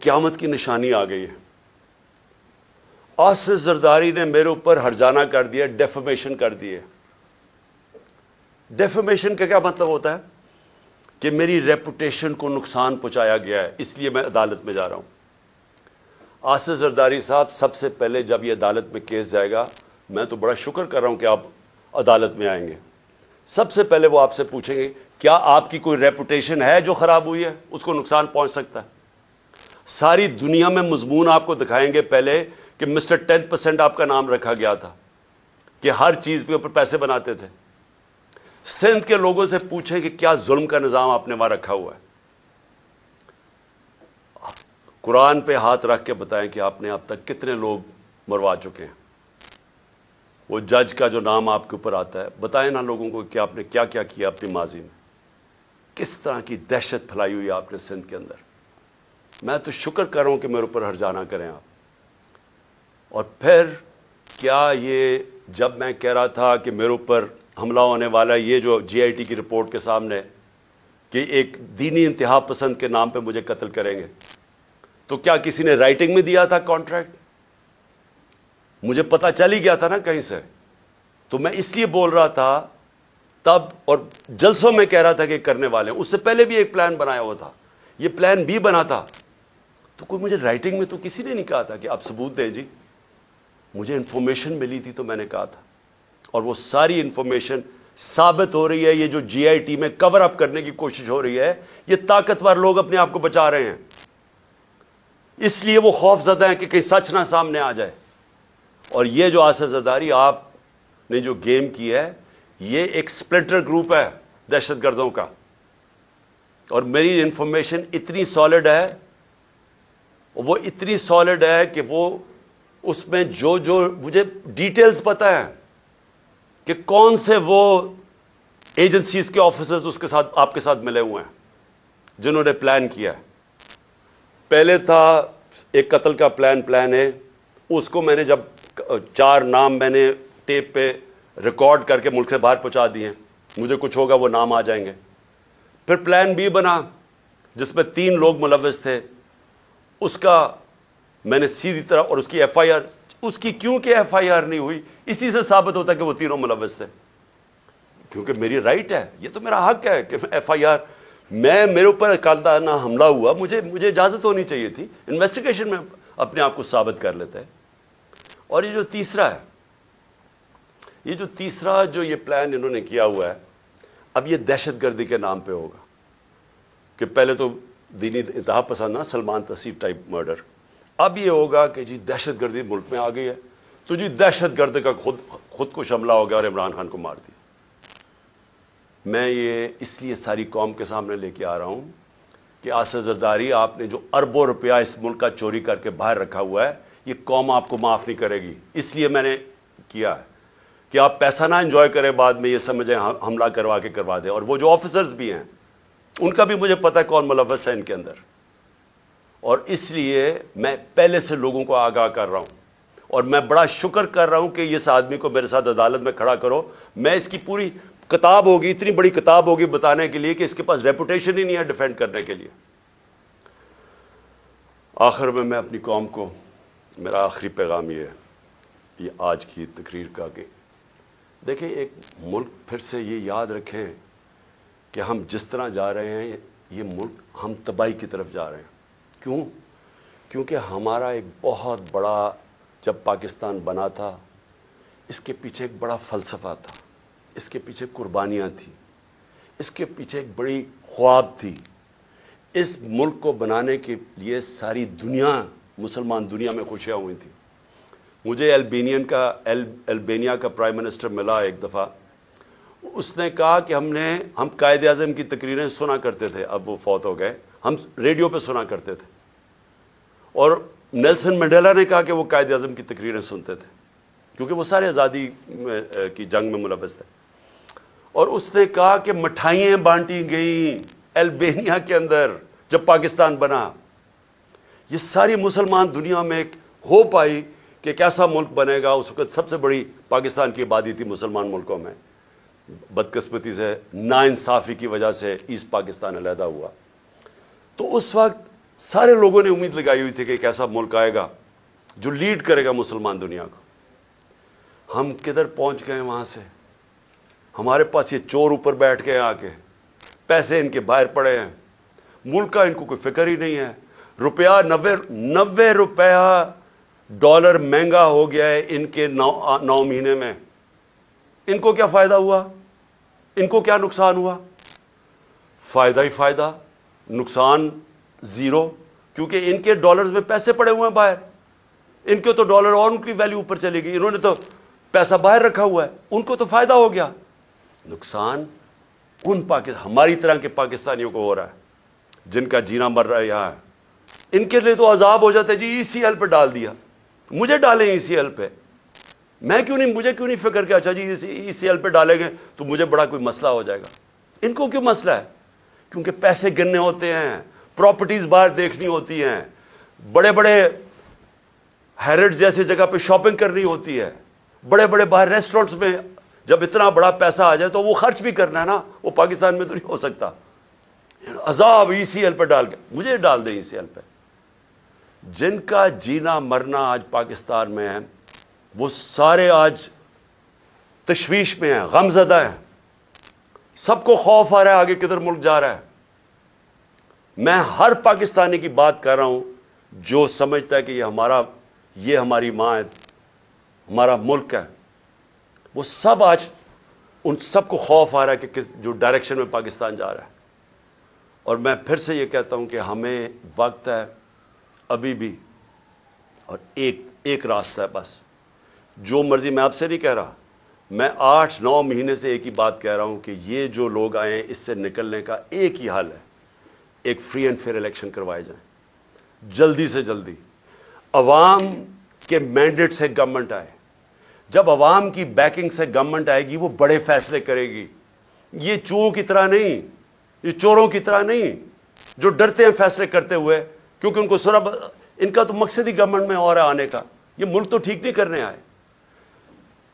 قیامت کی نشانی آ گئی ہے. آصف زرداری نے میرے اوپر ہرجانہ کر دیا, ڈیفیمیشن کر دیے. ڈیفیمیشن کا کیا مطلب ہوتا ہے؟ کہ میری ریپوٹیشن کو نقصان پہنچایا گیا ہے, اس لیے میں عدالت میں جا رہا ہوں. آصف زرداری صاحب, سب سے پہلے جب یہ عدالت میں کیس جائے گا, میں تو بڑا شکر کر رہا ہوں کہ آپ عدالت میں آئیں گے. سب سے پہلے وہ آپ سے پوچھیں گے کیا آپ کی کوئی ریپوٹیشن ہے جو خراب ہوئی ہے, اس کو نقصان پہنچ سکتا ہے. ساری دنیا میں مضمون آپ کو دکھائیں گے پہلے کہ مسٹر 10% آپ کا نام رکھا گیا تھا, کہ ہر چیز کے اوپر پیسے بناتے تھے. سندھ کے لوگوں سے پوچھیں کہ کیا ظلم کا نظام آپ نے وہاں رکھا ہوا ہے. قرآن پہ ہاتھ رکھ کے بتائیں کہ آپ نے اب تک کتنے لوگ مروا چکے ہیں. وہ جج کا جو نام آپ کے اوپر آتا ہے, بتائیں نا لوگوں کو کہ آپ نے کیا کیا کیا اپنی ماضی میں, کس طرح کی دہشت پھیلائی ہوئی آپ نے سندھ کے اندر. میں تو شکر کر رہا ہوں کہ میرے اوپر ہرجانہ کریں آپ. اور پھر کیا یہ جب میں کہہ رہا تھا کہ میرے اوپر حملہ ہونے والا ہے, یہ جو جی آئی ٹی کی رپورٹ کے سامنے کہ ایک دینی انتہا پسند کے نام پہ مجھے قتل کریں گے, تو کیا کسی نے رائٹنگ میں دیا تھا کانٹریکٹ؟ مجھے پتا چل ہی گیا تھا نا کہیں سے. تو میں اس لیے بول رہا تھا تب, اور جلسوں میں کہہ رہا تھا کہ کرنے والے ہیں. اس سے پہلے بھی ایک پلان بنایا ہوا تھا, یہ پلان بھی بنا تھا. تو کوئی مجھے رائٹنگ میں تو کسی نے نہیں کہا تھا کہ آپ ثبوت دیں جی. مجھے انفارمیشن ملی تھی تو میں نے کہا تھا, اور وہ ساری انفارمیشن ثابت ہو رہی ہے. یہ جو جی آئی ٹی میں کور اپ کرنے کی کوشش ہو رہی ہے, یہ طاقتور لوگ اپنے آپ کو بچا رہے ہیں, اس لیے وہ خوف زدہ ہیں کہ کہیں سچ نہ سامنے آ جائے. اور یہ جو آصف زرداری آپ نے جو گیم کی ہے, یہ ایک سپلنٹر گروپ ہے دہشت گردوں کا. اور میری انفارمیشن اتنی سالڈ ہے, وہ اتنی سالڈ ہے کہ وہ اس میں جو مجھے ڈیٹیلز پتا ہے کہ کون سے وہ ایجنسیز کے آفیسرز اس کے ساتھ آپ کے ساتھ ملے ہوئے ہیں جنہوں نے پلان کیا ہے. پہلے تھا ایک قتل کا پلان ہے, اس کو میں نے جب 4 نام میں نے ٹیپ پہ ریکارڈ کر کے ملک سے باہر پہنچا دیے, مجھے کچھ ہوگا وہ نام آ جائیں گے. پھر پلان بی بنا جس میں 3 لوگ ملوث تھے, اس کا میں نے سیدھی طرح, اور اس کی ایف آئی آر, اس کی کیونکہ ایف آئی آر نہیں ہوئی, اسی سے ثابت ہوتا ہے کہ وہ 3 ملوث تھے. کیونکہ میری رائٹ ہے, یہ تو میرا حق ہے کہ ایف آئی آر, میرے اوپر قاتلانہ حملہ ہوا, مجھے اجازت ہونی چاہیے تھی, انویسٹیگیشن میں اپنے آپ کو ثابت کر لیتے ہیں. اور یہ جو تیسرا جو یہ پلان انہوں نے کیا ہوا ہے, اب یہ دہشت گردی کے نام پہ ہوگا کہ پہلے تو دینی انتہا پسند نا, سلمان تسیب ٹائپ مرڈر. اب یہ ہوگا کہ جی دہشت گردی ملک میں آ گئی ہے, تو جی دہشت گرد کا خود کش حملہ ہو گیا اور عمران خان کو مار دیا. میں یہ اس لیے ساری قوم کے سامنے لے کے آ رہا ہوں کہ آصف زرداری, آپ نے جو اربوں روپیہ اس ملک کا چوری کر کے باہر رکھا ہوا ہے, یہ قوم آپ کو معاف نہیں کرے گی. اس لیے میں نے کیا ہے کہ آپ پیسہ نہ انجوائے کریں, بعد میں یہ سمجھیں حملہ کروا دیں. اور وہ جو آفیسرز بھی ہیں ان کا بھی مجھے پتا ہے کون ملوث ہے ان کے اندر, اور اس لیے میں پہلے سے لوگوں کو آگاہ کر رہا ہوں. اور میں بڑا شکر کر رہا ہوں کہ اس آدمی کو میرے ساتھ عدالت میں کھڑا کرو. میں اس کی پوری کتاب ہوگی, اتنی بڑی کتاب ہوگی بتانے کے لیے کہ اس کے پاس ریپوٹیشن ہی نہیں ہے ڈیفینڈ کرنے کے لیے. آخر میں اپنی قوم کو میرا آخری پیغام یہ ہے, یہ آج کی تقریر کا, کہ دیکھیں ایک ملک پھر سے یہ یاد رکھیں کہ ہم جس طرح جا رہے ہیں, یہ ملک ہم تباہی کی طرف جا رہے ہیں. کیوں؟ کیونکہ ہمارا ایک بہت بڑا, جب پاکستان بنا تھا, اس کے پیچھے ایک بڑا فلسفہ تھا, اس کے پیچھے قربانیاں تھیں, اس کے پیچھے ایک بڑی خواب تھی. اس ملک کو بنانے کے لیے ساری دنیا, مسلمان دنیا میں خوشیاں ہوئی تھیں. مجھے البینیا کا پرائم منسٹر ملا ایک دفعہ, اس نے کہا کہ ہم قائد اعظم کی تقریریں سنا کرتے تھے, اب وہ فوت ہو گئے, ہم ریڈیو پہ سنا کرتے تھے. اور نیلسن منڈیلا نے کہا کہ وہ قائد اعظم کی تقریریں سنتے تھے کیونکہ وہ سارے آزادی کی جنگ میں ملوث تھے. اور اس نے کہا کہ مٹھائیاں بانٹی گئیں البینیا کے اندر جب پاکستان بنا. یہ ساری مسلمان دنیا میں ایک ہوپ آئی کہ کیسا ملک بنے گا. اس وقت سب سے بڑی پاکستان کی آبادی تھی مسلمان ملکوں میں. بدقسمتی سے, ناانصافی کی وجہ سے ایسٹ پاکستان علیحدہ ہوا. تو اس وقت سارے لوگوں نے امید لگائی ہوئی تھی کہ ایک ایسا ملک آئے گا جو لیڈ کرے گا مسلمان دنیا کو. ہم کدھر پہنچ گئے وہاں سے؟ ہمارے پاس یہ چور اوپر بیٹھ گئے آ کے, پیسے ان کے باہر پڑے ہیں, ملک کا ان کو کوئی فکر ہی نہیں ہے. روپیہ 90 روپیہ ڈالر مہنگا ہو گیا ہے ان کے 9 مہینے میں. ان کو کیا فائدہ ہوا؟ ان کو کیا نقصان ہوا؟ فائدہ ہی فائدہ, نقصان زیرو, کیونکہ ان کے ڈالرز میں پیسے پڑے ہوئے ہیں باہر. ان کے تو ڈالر اور ان کی ویلیو اوپر چلے گئی, انہوں نے تو پیسہ باہر رکھا ہوا ہے, ان کو تو فائدہ ہو گیا. نقصان ان ہماری طرح کے پاکستانیوں کو ہو رہا ہے جن کا جینا مر رہا ہے یہاں. ان کے لیے تو عذاب ہو جاتا ہے, جی ECL پہ ڈال دیا, مجھے ڈالیں ECL پہ, مجھے کیوں نہیں فکر کہ اچھا جی ECL پہ ڈالیں گے تو مجھے بڑا کوئی مسئلہ ہو جائے گا. ان کو کیوں مسئلہ ہے؟ کیونکہ پیسے گننے ہوتے ہیں, پراپرٹیز باہر دیکھنی ہوتی ہیں, بڑے بڑے ہیرڈ جیسی جگہ پہ شاپنگ کرنی ہوتی ہے, بڑے بڑے باہر ریسٹورنٹس میں جب اتنا بڑا پیسہ آ جائے تو وہ خرچ بھی کرنا ہے نا, وہ پاکستان میں تو نہیں ہو سکتا. عذاب ECL پہ ڈال کے, مجھے ڈال دیں ECL پہ. جن کا جینا مرنا آج پاکستان میں ہے وہ سارے آج تشویش میں ہیں, غم زدہ ہیں, سب کو خوف آ رہا ہے آگے کدھر ملک جا رہا ہے. میں ہر پاکستانی کی بات کر رہا ہوں جو سمجھتا ہے کہ یہ ہماری ماں ہے, ہمارا ملک ہے. وہ سب آج ان سب کو خوف آ رہا ہے کہ جو ڈائریکشن میں پاکستان جا رہا ہے. اور میں پھر سے یہ کہتا ہوں کہ ہمیں وقت ہے ابھی بھی, اور ایک راستہ ہے بس. جو مرضی, میں آپ سے نہیں کہہ رہا, میں 8-9 مہینے سے ایک ہی بات کہہ رہا ہوں کہ یہ جو لوگ آئے ہیں اس سے نکلنے کا ایک ہی حل ہے, ایک فری اینڈ فیئر الیکشن کروائے جائیں جلدی سے جلدی. عوام کے مینڈیٹ سے گورنمنٹ آئے, جب عوام کی بیکنگ سے گورنمنٹ آئے گی وہ بڑے فیصلے کرے گی. یہ چوروں کی طرح نہیں, یہ چوروں کی طرح نہیں جو ڈرتے ہیں فیصلے کرتے ہوئے, کیونکہ ان کو ان کا تو مقصد ہی گورنمنٹ میں اور آنے کا, یہ ملک تو ٹھیک نہیں کرنے آئے.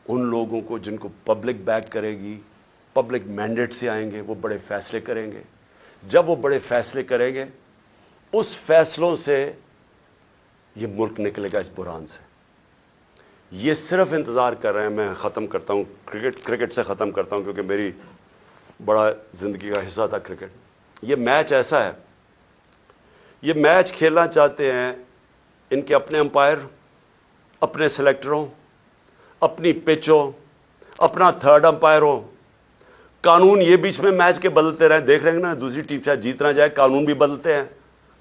ان لوگوں کو جن کو پبلک بیک کرے گی, پبلک مینڈیٹ سے آئیں گے, وہ بڑے فیصلے کریں گے. جب وہ بڑے فیصلے کریں گے, اس فیصلوں سے یہ ملک نکلے گا اس بحران سے. یہ صرف انتظار کر رہے ہیں. میں ختم کرتا ہوں, کرکٹ سے ختم کرتا ہوں کیونکہ میری بڑا زندگی کا حصہ تھا کرکٹ. یہ میچ ایسا ہے, یہ میچ کھیلنا چاہتے ہیں ان کے اپنے امپائر, اپنے سلیکٹروں, اپنی پچ ہو, اپنا تھرڈ امپائر ہو. قانون یہ بیچ میں میچ کے بدلتے رہے, دیکھ رہے ہیں نا, دوسری ٹیم شاید جیت نہ جائے, قانون بھی بدلتے ہیں,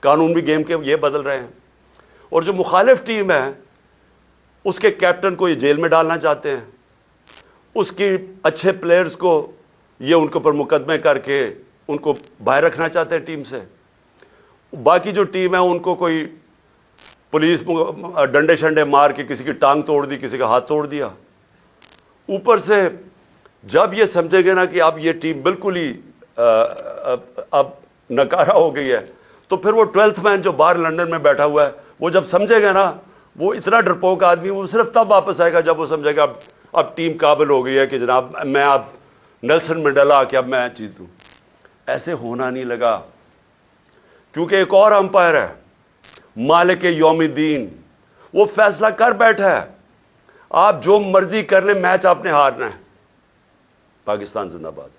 قانون بھی گیم کے یہ بدل رہے ہیں. اور جو مخالف ٹیم ہے اس کے کیپٹن کو یہ جیل میں ڈالنا چاہتے ہیں, اس کی اچھے پلیئرز کو یہ ان کے اوپر مقدمے کر کے ان کو باہر رکھنا چاہتے ہیں ٹیم سے. باقی جو ٹیم ہے ان کو کوئی پولیس ڈنڈے شنڈے مار کے کسی کی ٹانگ توڑ دی, کسی کا ہاتھ توڑ دیا. اوپر سے جب یہ سمجھے گے نا کہ اب یہ ٹیم بالکل ہی اب نکارہ ہو گئی ہے, تو پھر وہ 12th مین جو باہر لندن میں بیٹھا ہوا ہے, وہ جب سمجھے گا نا, وہ اتنا ڈرپوک آدمی, وہ صرف تب واپس آئے گا جب وہ سمجھے گا اب ٹیم قابل ہو گئی ہے کہ جناب میں اب نیلسن منڈیلا آ کے اب میں جیتوں. ایسے ہونا نہیں لگا, کیونکہ ایک اور امپائر ہے, مالک یوم الدین, وہ فیصلہ کر بیٹھا ہے. آپ جو مرضی کر لیں, میچ آپ نے ہارنا ہے. پاکستان زندہ باد.